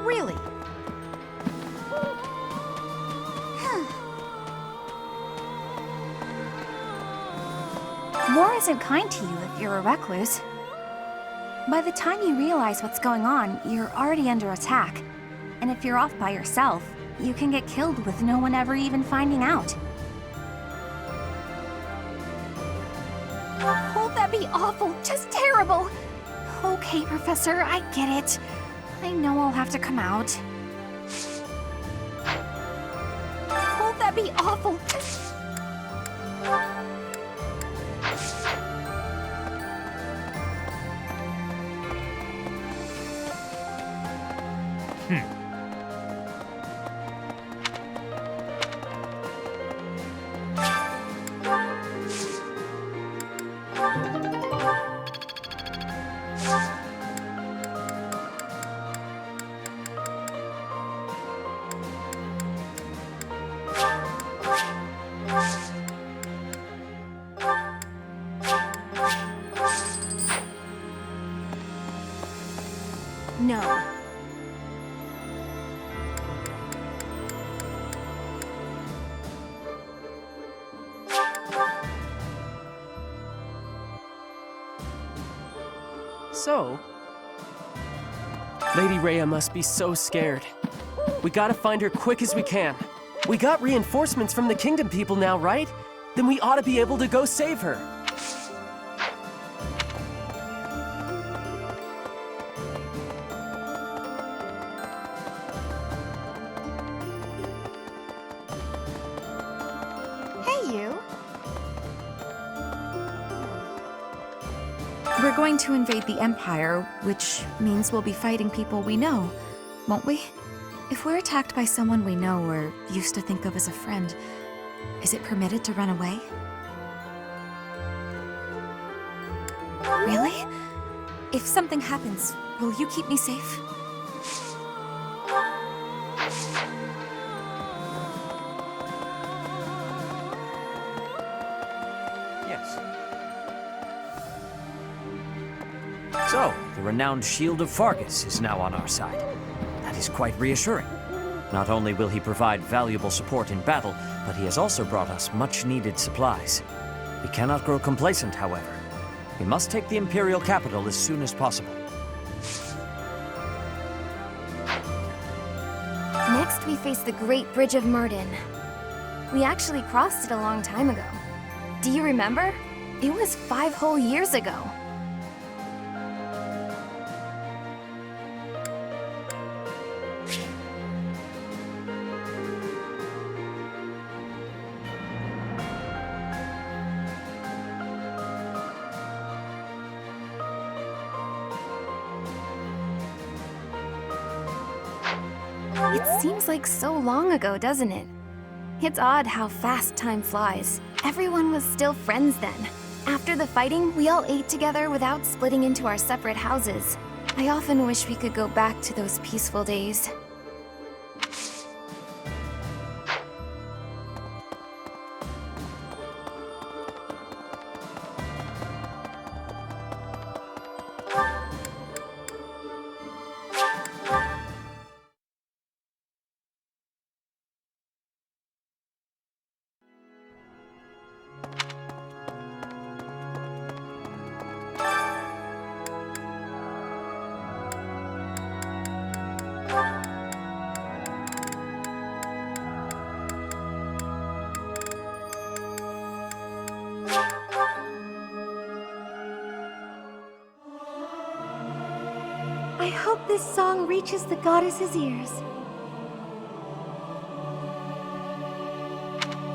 Really? War isn't kind to you if you're a recluse. By the time you realize what's going on, you're already under attack. And if you're off by yourself, you can get killed with no one ever even finding out. Oh, that'd be awful, just terrible. Okay, Professor, I get it. I know I'll have to come out. Oh, that'd be awful, just... No. So, Lady Rhea must be so scared. We gotta find her quick as we can. We got reinforcements from the Kingdom people now, right? Then we ought to be able to go save her. We're going to invade the Empire, which means we'll be fighting people we know, won't we? If we're attacked by someone we know or used to think of as a friend, is it permitted to run away? Really? If something happens, will you keep me safe? So, the renowned Shield of Fargus is now on our side. That is quite reassuring. Not only will he provide valuable support in battle, but he has also brought us much-needed supplies. We cannot grow complacent, however. We must take the Imperial capital as soon as possible. Next, we face the Great Bridge of Myrden. We actually crossed it a long time ago. Do you remember? It was 5 whole years ago. It seems like so long ago, doesn't it? It's odd how fast time flies. Everyone was still friends then. After the fighting, we all ate together without splitting into our separate houses. I often wish we could go back to those peaceful days. I hope this song reaches the goddess's ears.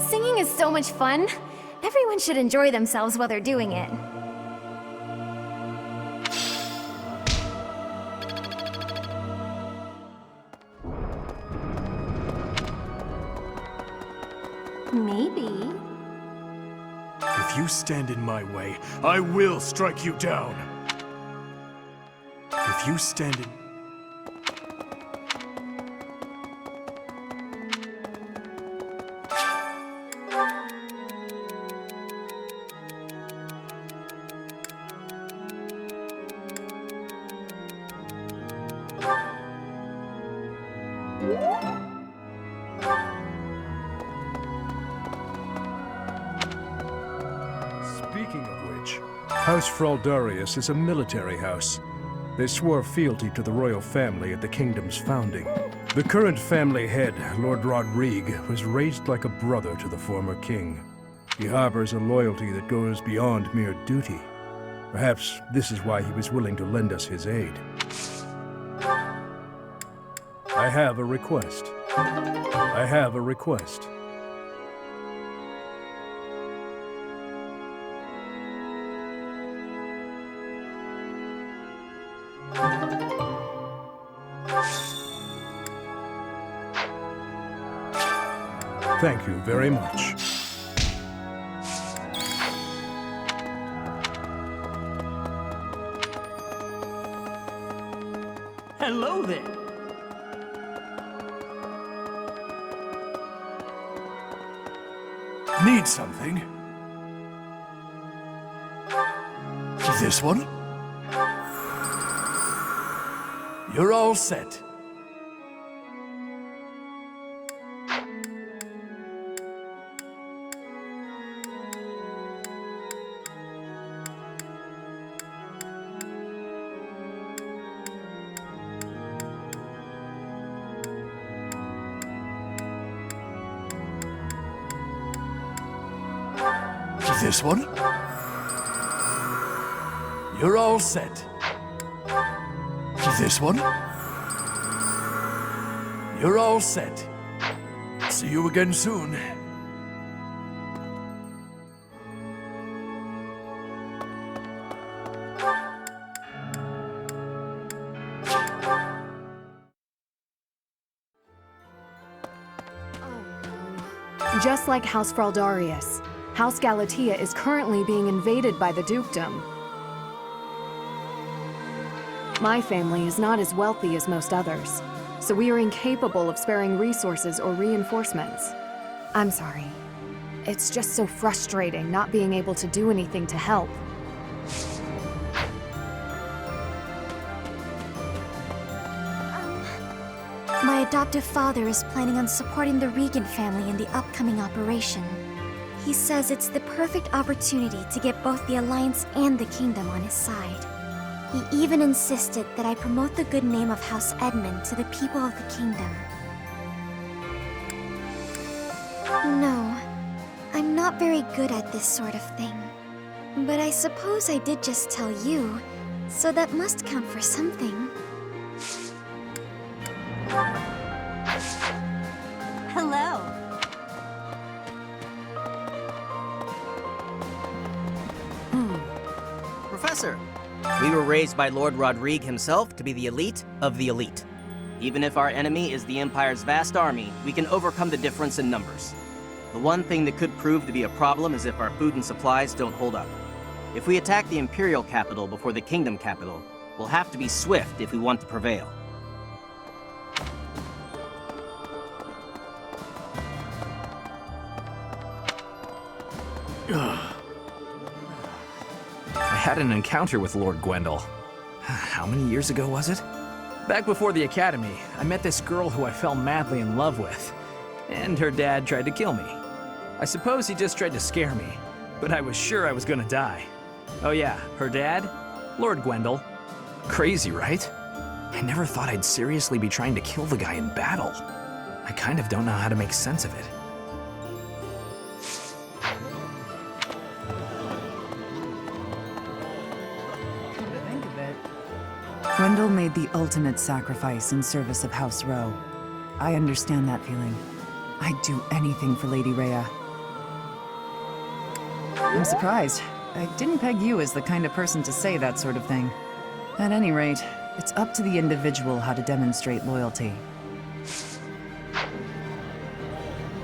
Singing is so much fun. Everyone should enjoy themselves while they're doing it. Maybe. If you stand in my way, I will strike you down. If you stand in... Speaking of which, House Fraldarius is a military house. They swore fealty to the royal family at the kingdom's founding. The current family head, Lord Rodrigue, was raised like a brother to the former king. He harbors a loyalty that goes beyond mere duty. Perhaps this is why he was willing to lend us his aid. I have a request. I have a request. Thank you very much. Hello there. need something. This one? You're all set. This one? You're all set. This one? You're all set. See you again soon. Just like House Fraldarius, House Galatea is currently being invaded by the dukedom. My family is not as wealthy as most others, so we are incapable of sparing resources or reinforcements. I'm sorry. It's just so frustrating not being able to do anything to help. My adoptive father is planning on supporting the Regan family in the upcoming operation. He says it's the perfect opportunity to get both the Alliance and the Kingdom on his side. He even insisted that I promote the good name of House Edmund to the people of the Kingdom. No, I'm not very good at this sort of thing. But I suppose I did just tell you, so that must count for something. Hello. Professor, we were raised by Lord Rodrigue himself to be the elite of the elite. Even if our enemy is the Empire's vast army, we can overcome the difference in numbers. The one thing that could prove to be a problem is if our food and supplies don't hold up. If we attack the Imperial capital before the Kingdom capital, we'll have to be swift if we want to prevail. I had an encounter with Lord Gwendol. How many years ago was it? Back before the academy, I met this girl who I fell madly in love with. And her dad tried to kill me. I suppose he just tried to scare me, but I was sure I was gonna die. Oh yeah, her dad? Lord Gwendol. Crazy, right? I never thought I'd seriously be trying to kill the guy in battle. I kind of don't know how to make sense of it. Gwendol made the ultimate sacrifice in service of House Rowe. I understand that feeling. I'd do anything for Lady Rhea. I'm surprised. I didn't peg you as the kind of person to say that sort of thing. At any rate, it's up to the individual how to demonstrate loyalty.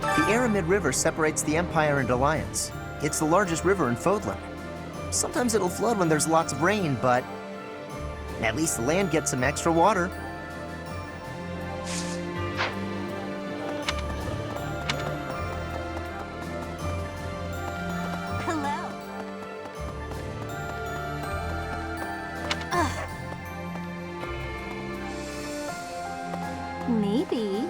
The Aramid River separates the Empire and Alliance. It's the largest river in Fodlan. Sometimes it'll flood when there's lots of rain, but at least the land gets some extra water. Hello. Maybe.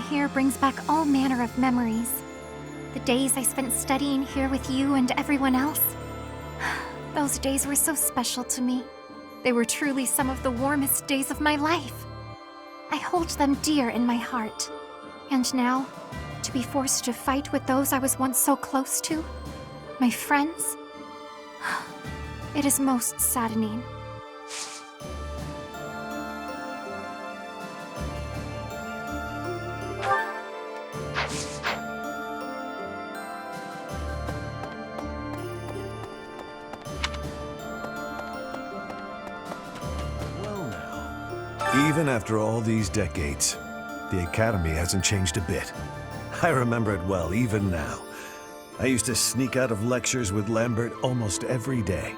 here brings back all manner of memories. The days I spent studying here with you and everyone else. Those days were so special to me. They were truly some of the warmest days of my life. I hold them dear in my heart. And now, to be forced to fight with those I was once so close to, my friends, it is most saddening. Even after all these decades, the Academy hasn't changed a bit. I remember it well, even now. I used to sneak out of lectures with Lambert almost every day.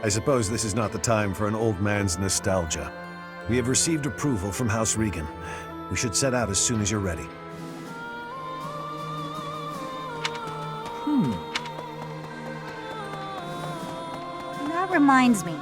I suppose this is not the time for an old man's nostalgia. We have received approval from House Regan. We should set out as soon as you're ready. That reminds me.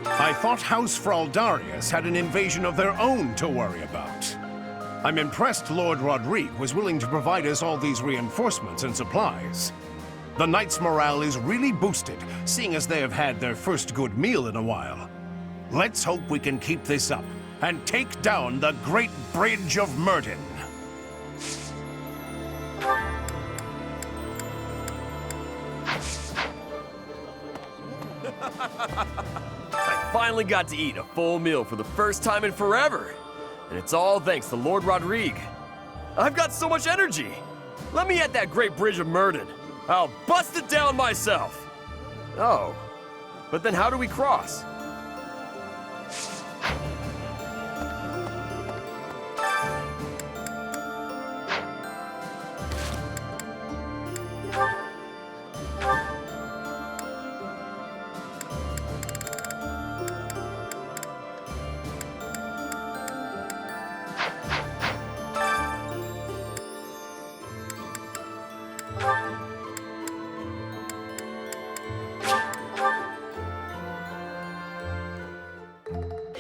I thought House Fraldarius had an invasion of their own to worry about. I'm impressed Lord Rodrigue was willing to provide us all these reinforcements and supplies. The Knights' morale is really boosted, seeing as they have had their first good meal in a while. Let's hope we can keep this up and take down the Great Bridge of Myrden. I finally got to eat a full meal for the first time in forever. And it's all thanks to Lord Rodrigue. I've got so much energy. Let me at that Great Bridge of Myrden. I'll bust it down myself. Oh, but then how do we cross?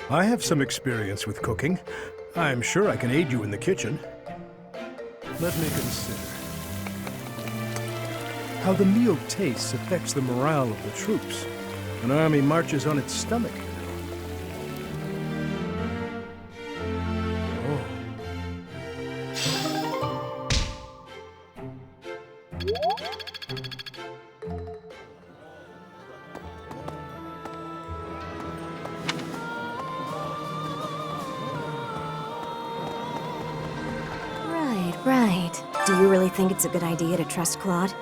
I have some experience with cooking. I'm sure I can aid you in the kitchen. Let me consider. How the meal tastes affects the morale of the troops. An army marches on its stomach, you know. Right. Do you really think it's a good idea to trust Claude?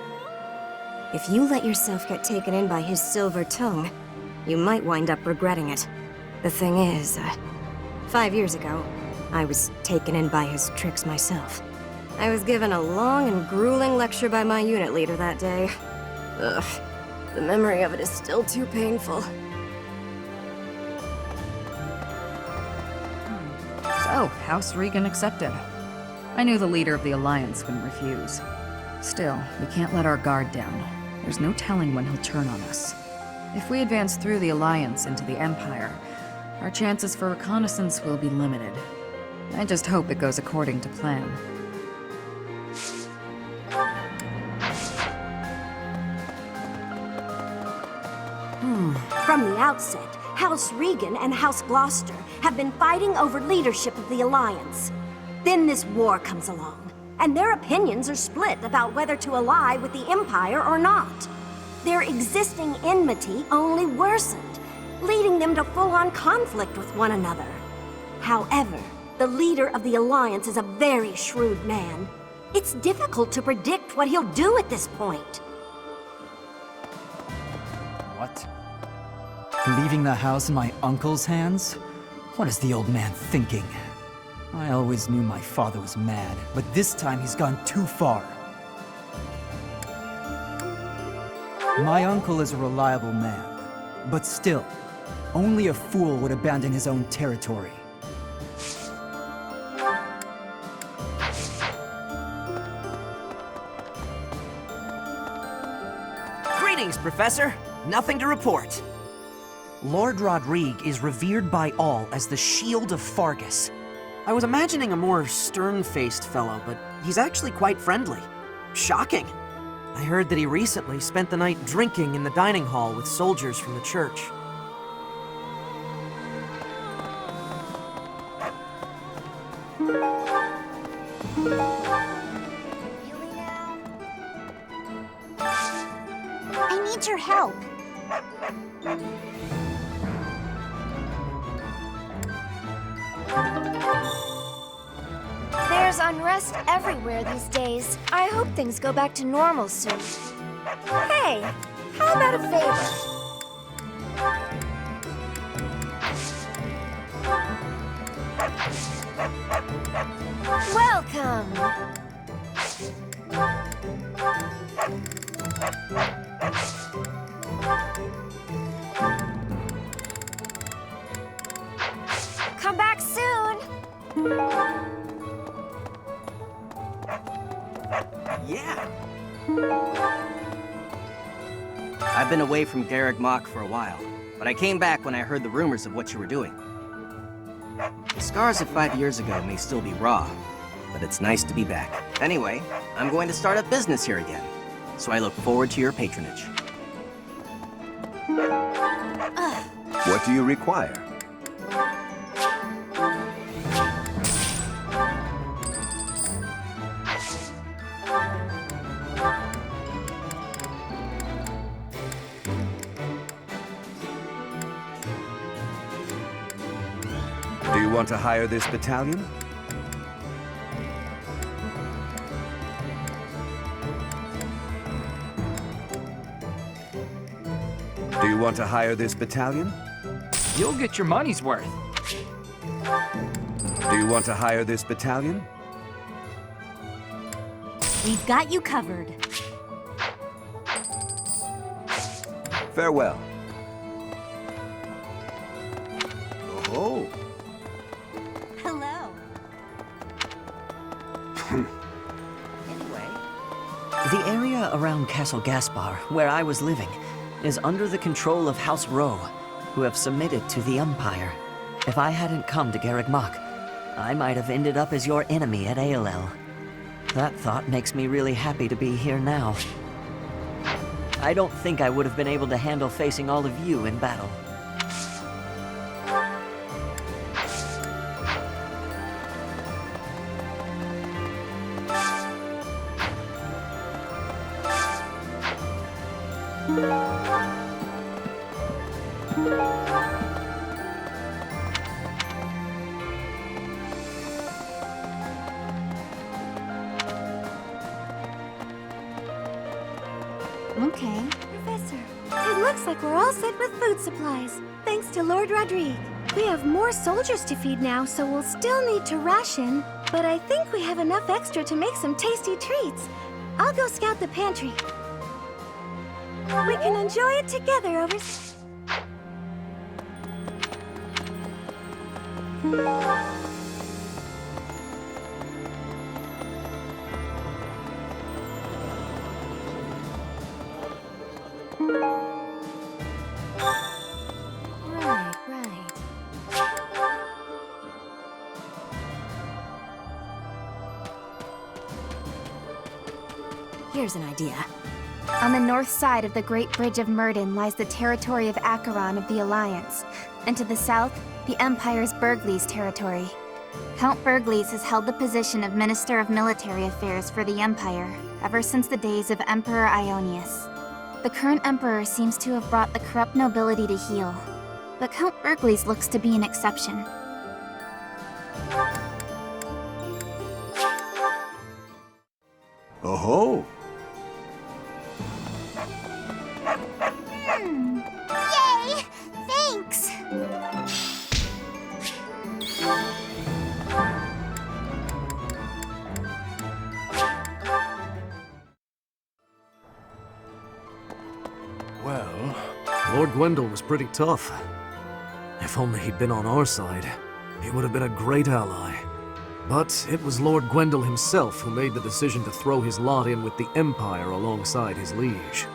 If you let yourself get taken in by his silver tongue, you might wind up regretting it. The thing is, 5 years ago, I was taken in by his tricks myself. I was given a long and grueling lecture by my unit leader that day. Ugh, the memory of it is still too painful. So, House Regan accepted. I knew the leader of the Alliance wouldn't refuse. Still, we can't let our guard down. There's no telling when he'll turn on us. If we advance through the Alliance into the Empire, our chances for reconnaissance will be limited. I just hope it goes according to plan. From the outset, House Regan and House Gloucester have been fighting over leadership of the Alliance. Then this war comes along, and their opinions are split about whether to ally with the Empire or not. Their existing enmity only worsened, leading them to full-on conflict with one another. However, the leader of the Alliance is a very shrewd man. It's difficult to predict what he'll do at this point. What? Leaving the house in my uncle's hands? What is the old man thinking? I always knew my father was mad, but this time he's gone too far. My uncle is a reliable man, but still, only a fool would abandon his own territory. Greetings, Professor. Nothing to report. Lord Rodrigue is revered by all as the Shield of Fargus. I was imagining a more stern-faced fellow, but he's actually quite friendly. Shocking. I heard that he recently spent the night drinking in the dining hall with soldiers from the church. I need your help. There's unrest everywhere these days. I hope things go back to normal soon. Hey, how about a favor? Welcome! Come back soon! Yeah. I've been away from Garreg Mach for a while, but I came back when I heard the rumors of what you were doing. The scars of 5 years ago may still be raw, but it's nice to be back. Anyway, I'm going to start up business here again, so I look forward to your patronage. What do you require? Do you want to hire this battalion? Do you want to hire this battalion? You'll get your money's worth. Do you want to hire this battalion? We've got you covered. Farewell. Oh. Hello. The area around Castle Gaspar, where I was living, is under the control of House Rowe, who have submitted to the Empire. If I hadn't come to Garreg Mach, I might have ended up as your enemy at ALL. That thought makes me really happy to be here now. I don't think I would have been able to handle facing all of you in battle. Okay. Professor, it looks like we're all set with food supplies, thanks to Lord Rodrigue. We have more soldiers to feed now, so we'll still need to ration, but I think we have enough extra to make some tasty treats. I'll go scout the pantry. We can enjoy it together over... Right. Here's an idea. On the north side of the Great Bridge of Myrden lies the territory of Acheron of the Alliance, and to the south, the Empire's Burgleys territory. Count Burgleys has held the position of Minister of Military Affairs for the Empire ever since the days of Emperor Ionius. The current Emperor seems to have brought the corrupt nobility to heel, but Count Burgleys looks to be an exception. Oh-ho! Yay! Thanks! Well, Lord Gwendol was pretty tough. If only he'd been on our side, he would have been a great ally. But it was Lord Gwendol himself who made the decision to throw his lot in with the Empire alongside his liege.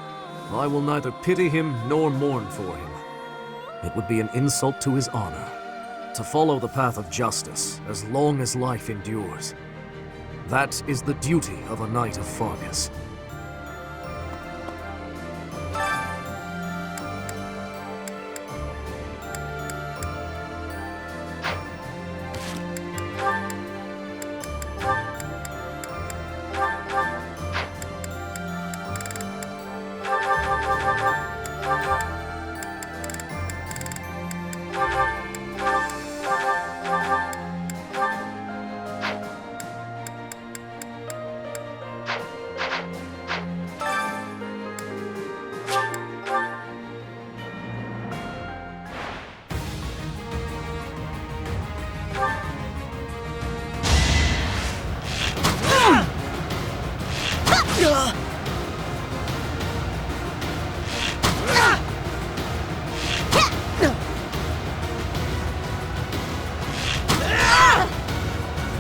I will neither pity him nor mourn for him. It would be an insult to his honor to follow the path of justice as long as life endures. That is the duty of a Knight of Fargus.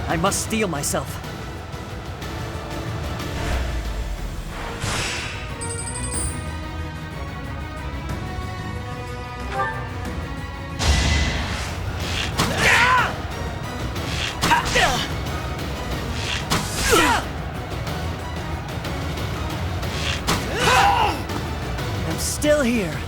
I must steel myself. I'm still here.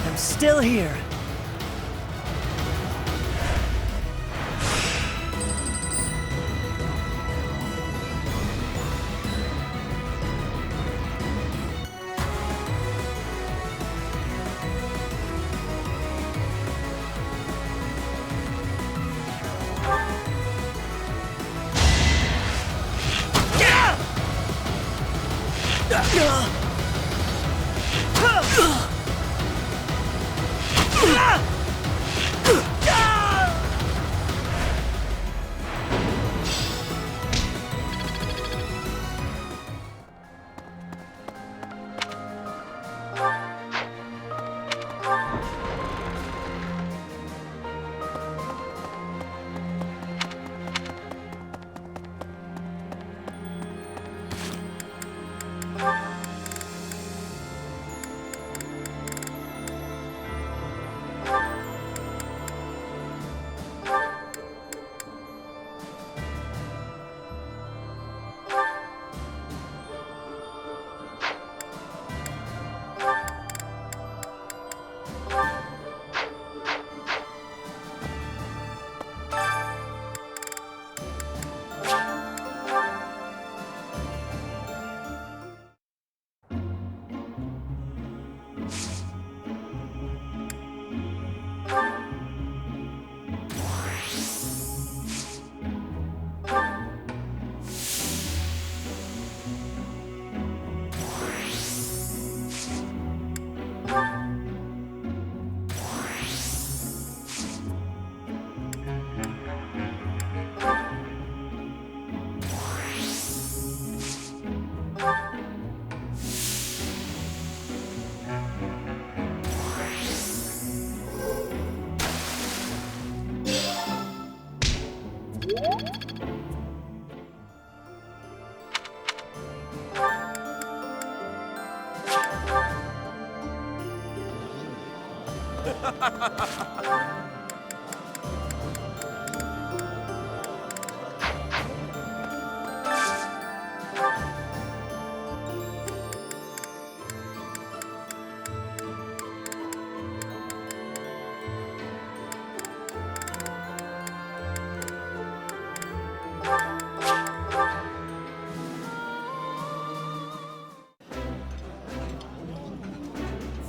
I'm still here.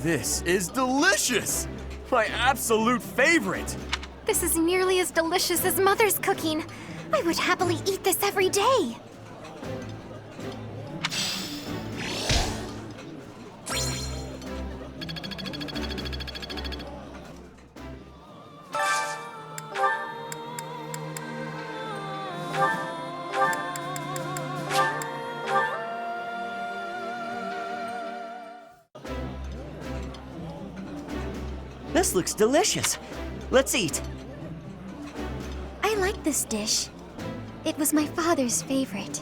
This is delicious! My absolute favorite! This is nearly as delicious as Mother's cooking. I would happily eat this every day. This looks delicious. Let's eat. I like this dish. It was my father's favorite.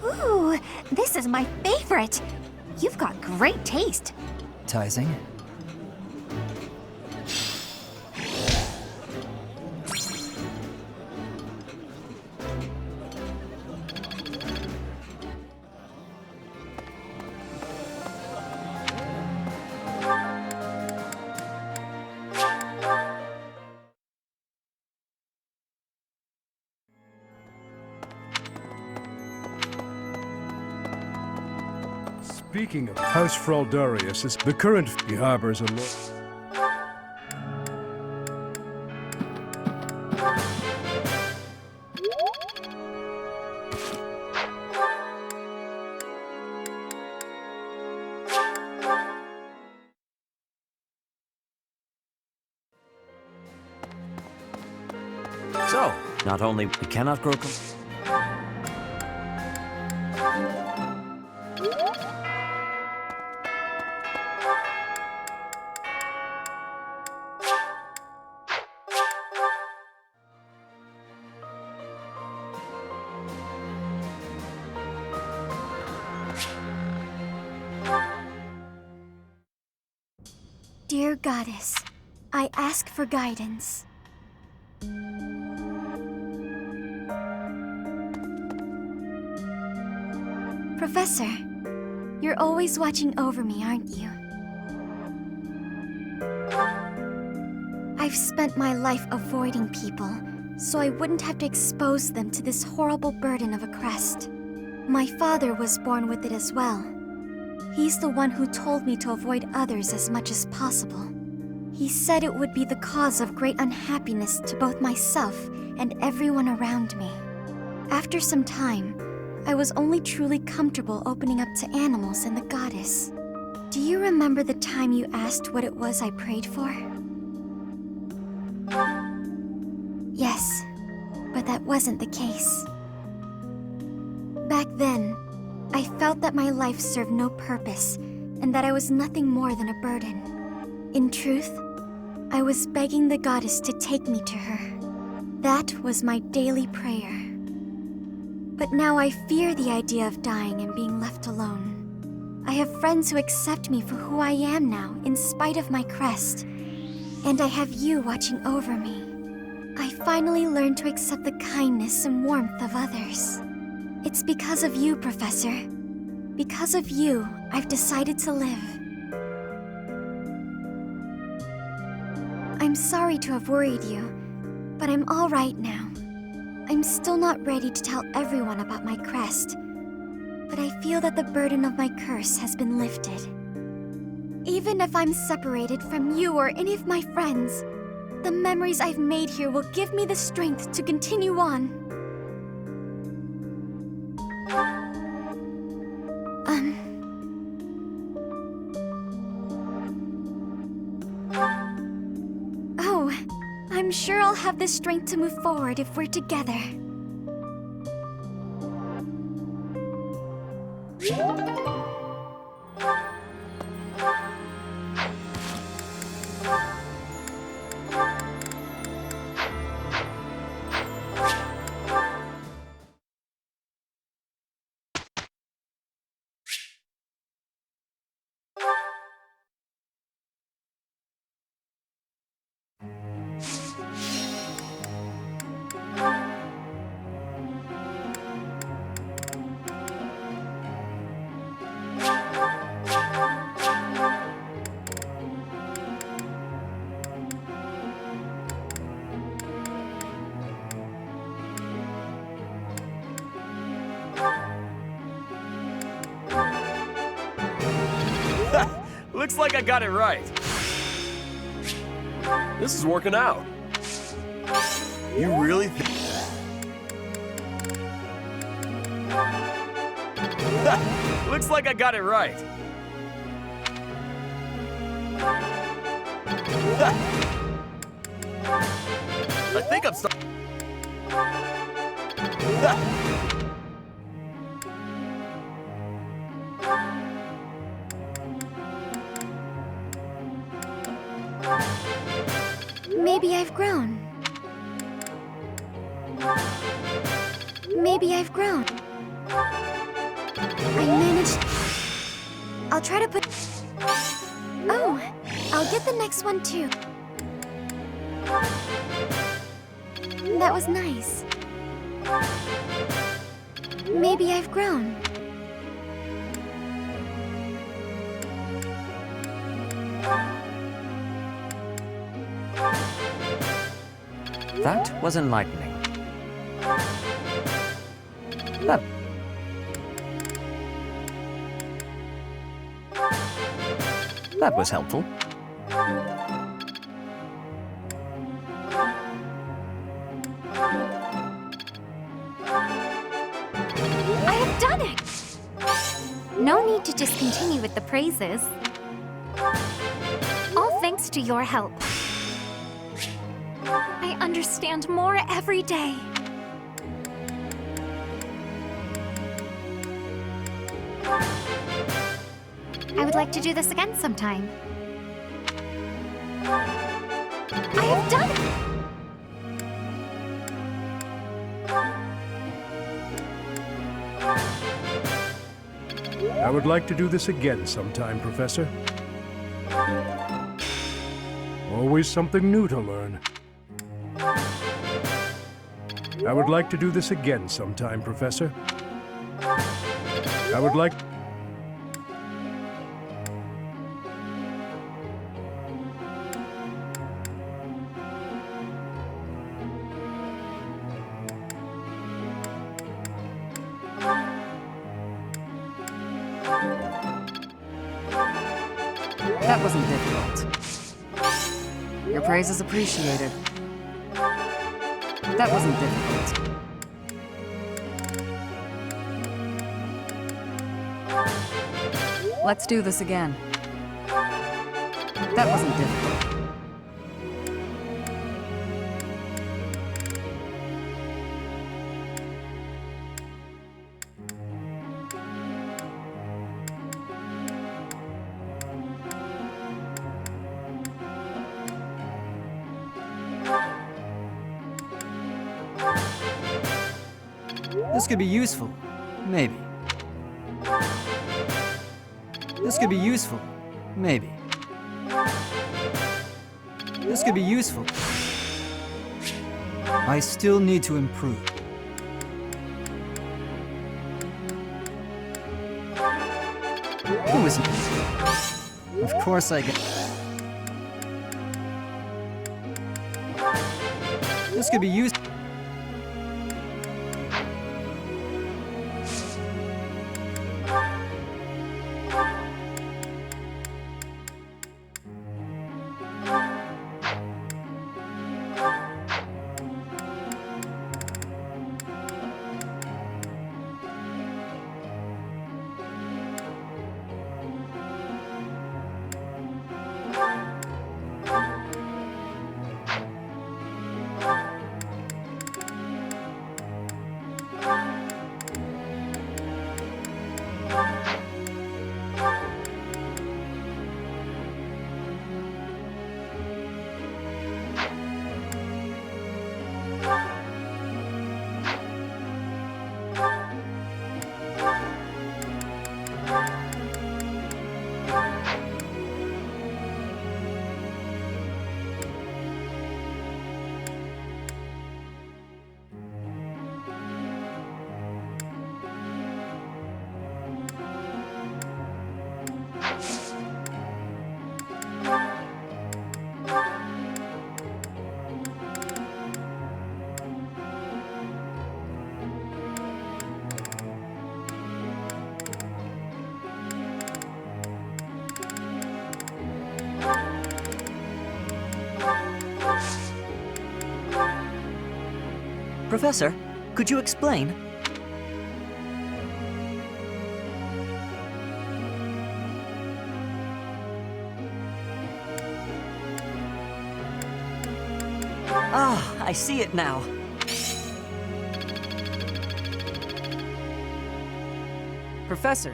Ooh, this is my favorite. You've got great taste. Tizing? Speaking of House Fraldarius, is the current he harbors a So, not only we cannot grow Dear Goddess, I ask for guidance. Professor, you're always watching over me, aren't you? I've spent my life avoiding people, so I wouldn't have to expose them to this horrible burden of a crest. My father was born with it as well. He's the one who told me to avoid others as much as possible. He said it would be the cause of great unhappiness to both myself and everyone around me. After some time, I was only truly comfortable opening up to animals and the goddess. Do you remember the time you asked what it was I prayed for? Yes, but that wasn't the case. Back then, I felt that my life served no purpose and that I was nothing more than a burden. In truth, I was begging the goddess to take me to her. That was my daily prayer. But now I fear the idea of dying and being left alone. I have friends who accept me for who I am now, in spite of my crest. And I have you watching over me. I finally learned to accept the kindness and warmth of others. It's because of you, Professor. Because of you, I've decided to live. I'm sorry to have worried you, but I'm all right now. I'm still not ready to tell everyone about my crest, but I feel that the burden of my curse has been lifted. Even if I'm separated from you or any of my friends, the memories I've made here will give me the strength to continue on. Oh, I'm sure I'll have the strength to move forward if we're together. Looks like I got it right. This is working out. You really think... Looks like I got it right. I think I'm starting. Maybe I've grown. Maybe I've grown. I managed... I'll try to put... Oh, I'll get the next one too. That was nice. Maybe I've grown. That was enlightening. That was helpful. I have done it! No need to just continue with the praises. All thanks to your help. I understand more every day. I would like to do this again sometime. I have done it! I would like to do this again sometime, Professor. Always something new to learn. I would like to do this again sometime, Professor. I would like... That wasn't difficult. Your praise is appreciated. That wasn't difficult. Let's do this again. That wasn't difficult. This could be useful. Maybe. This could be useful. Maybe. This could be useful. I still need to improve. Who is it? Of course I get... This could be useful. Professor, could you explain? Ah, I see it now. Professor.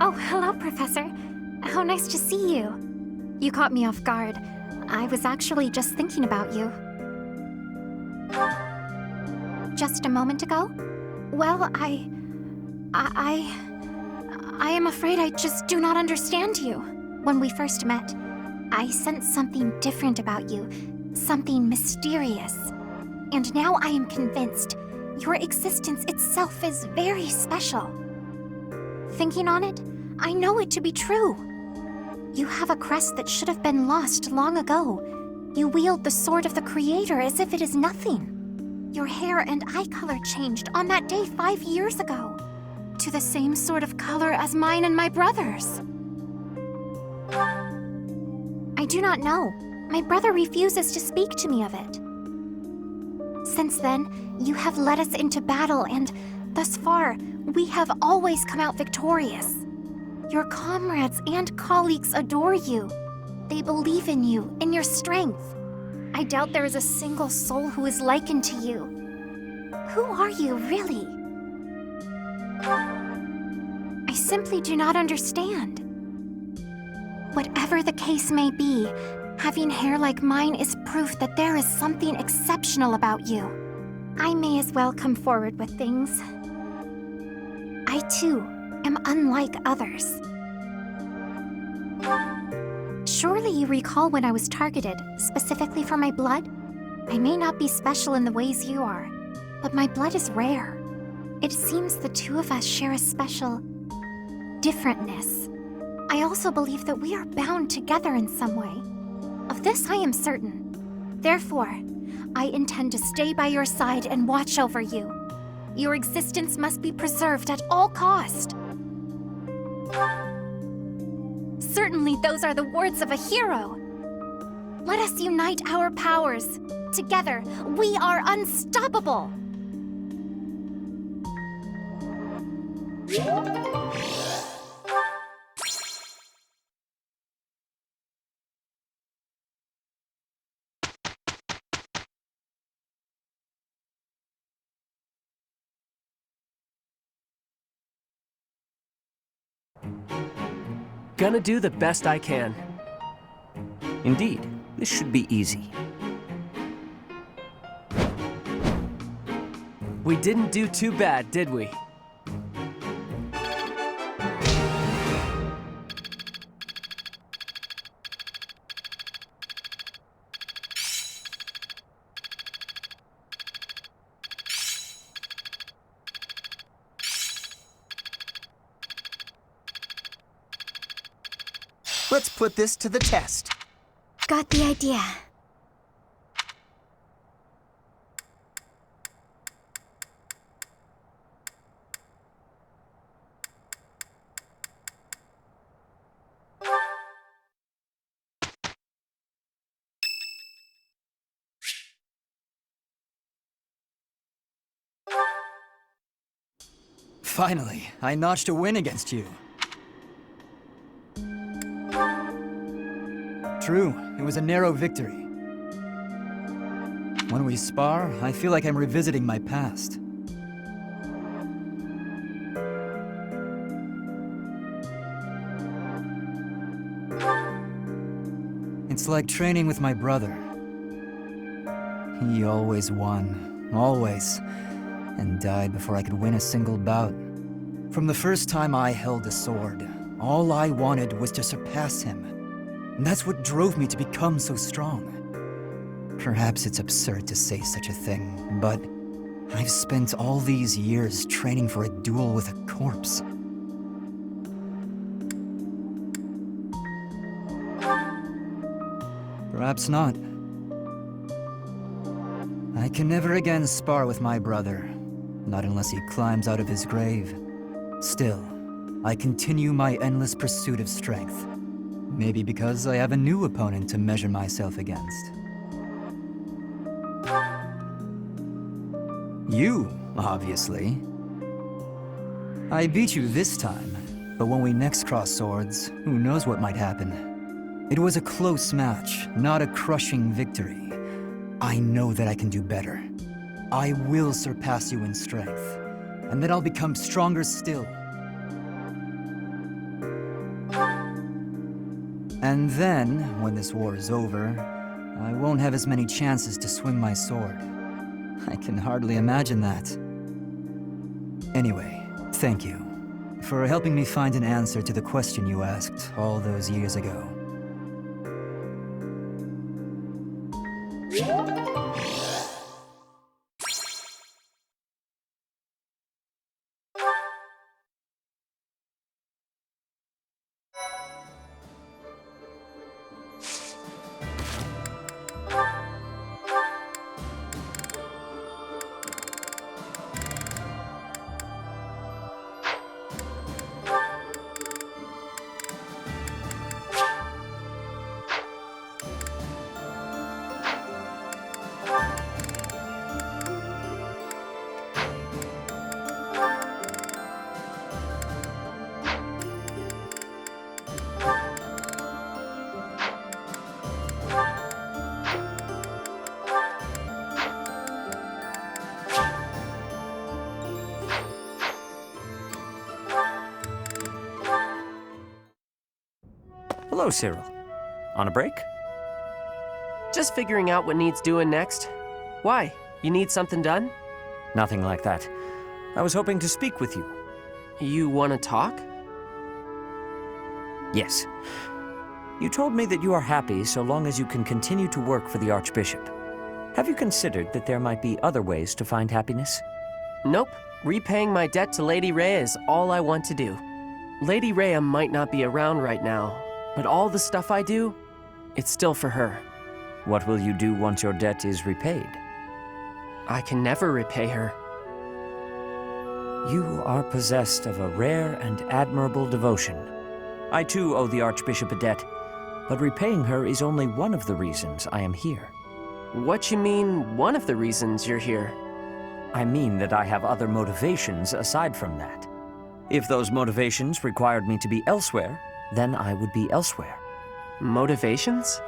Oh, hello, Professor. How nice to see you. You caught me off guard. I was actually just thinking about you. Just a moment ago? Well, I am afraid I just do not understand you. When we first met, I sensed something different about you, something mysterious. And now I am convinced your existence itself is very special. Thinking on it, I know it to be true. You have a crest that should have been lost long ago. You wield the sword of the Creator as if it is nothing. Your hair and eye color changed on that day 5 years ago, to the same sort of color as mine and my brother's. I do not know. My brother refuses to speak to me of it. Since then, you have led us into battle, and thus far, we have always come out victorious. Your comrades and colleagues adore you. They believe in you, in your strength. I doubt there is a single soul who is likened to you. Who are you, really? I simply do not understand. Whatever the case may be, having hair like mine is proof that there is something exceptional about you. I may as well come forward with things. I, too, am unlike others. Surely you recall when I was targeted, specifically for my blood? I may not be special in the ways you are, but my blood is rare. It seems the two of us share a special differentness. I also believe that we are bound together in some way. Of this I am certain. Therefore, I intend to stay by your side and watch over you. Your existence must be preserved at all cost. Certainly those are the words of a hero. Let us unite our powers. Together, we are unstoppable. Gonna do the best I can. Indeed, this should be easy. We didn't do too bad, did we? Let's put this to the test. Got the idea. Finally, I notched a win against you. True, it was a narrow victory. When we spar, I feel like I'm revisiting my past. It's like training with my brother. He always won, always, and died before I could win a single bout. From the first time I held a sword, all I wanted was to surpass him. And that's what drove me to become so strong. Perhaps it's absurd to say such a thing, but I've spent all these years training for a duel with a corpse. Perhaps not. I can never again spar with my brother, not unless he climbs out of his grave. Still, I continue my endless pursuit of strength. Maybe because I have a new opponent to measure myself against. You, obviously. I beat you this time, but when we next cross swords, who knows what might happen. It was a close match, not a crushing victory. I know that I can do better. I will surpass you in strength, and then I'll become stronger still. And then, when this war is over, I won't have as many chances to swing my sword. I can hardly imagine that. Anyway, thank you for helping me find an answer to the question you asked all those years ago. Hello, Cyril. On a break? Just figuring out what needs doing next. Why? You need something done? Nothing like that. I was hoping to speak with you. You want to talk? Yes. You told me that you are happy so long as you can continue to work for the Archbishop. Have you considered that there might be other ways to find happiness? Nope. Repaying my debt to Lady Rhea is all I want to do. Lady Rhea might not be around right now, but all the stuff I do, it's still for her. What will you do once your debt is repaid? I can never repay her. You are possessed of a rare and admirable devotion. I too owe the Archbishop a debt, but repaying her is only one of the reasons I am here. What you mean, one of the reasons you're here? I mean that I have other motivations aside from that. If those motivations required me to be elsewhere, then I would be elsewhere. Motivations?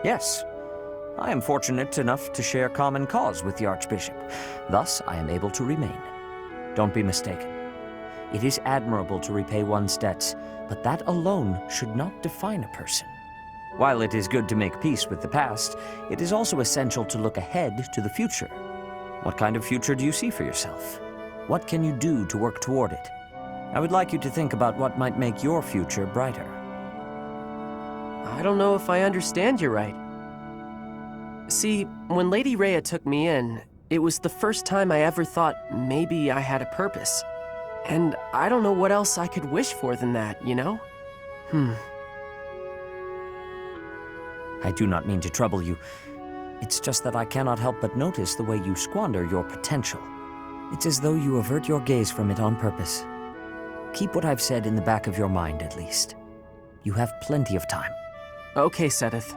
Yes. I am fortunate enough to share common cause with the Archbishop. Thus, I am able to remain. Don't be mistaken. It is admirable to repay one's debts, but that alone should not define a person. While it is good to make peace with the past, it is also essential to look ahead to the future. What kind of future do you see for yourself? What can you do to work toward it? I would like you to think about what might make your future brighter. I don't know if I understand you right. See, when Lady Rhea took me in, it was the first time I ever thought maybe I had a purpose. And I don't know what else I could wish for than that, you know? I do not mean to trouble you. It's just that I cannot help but notice the way you squander your potential. It's as though you avert your gaze from it on purpose. Keep what I've said in the back of your mind, at least. You have plenty of time. Okay, Sedith.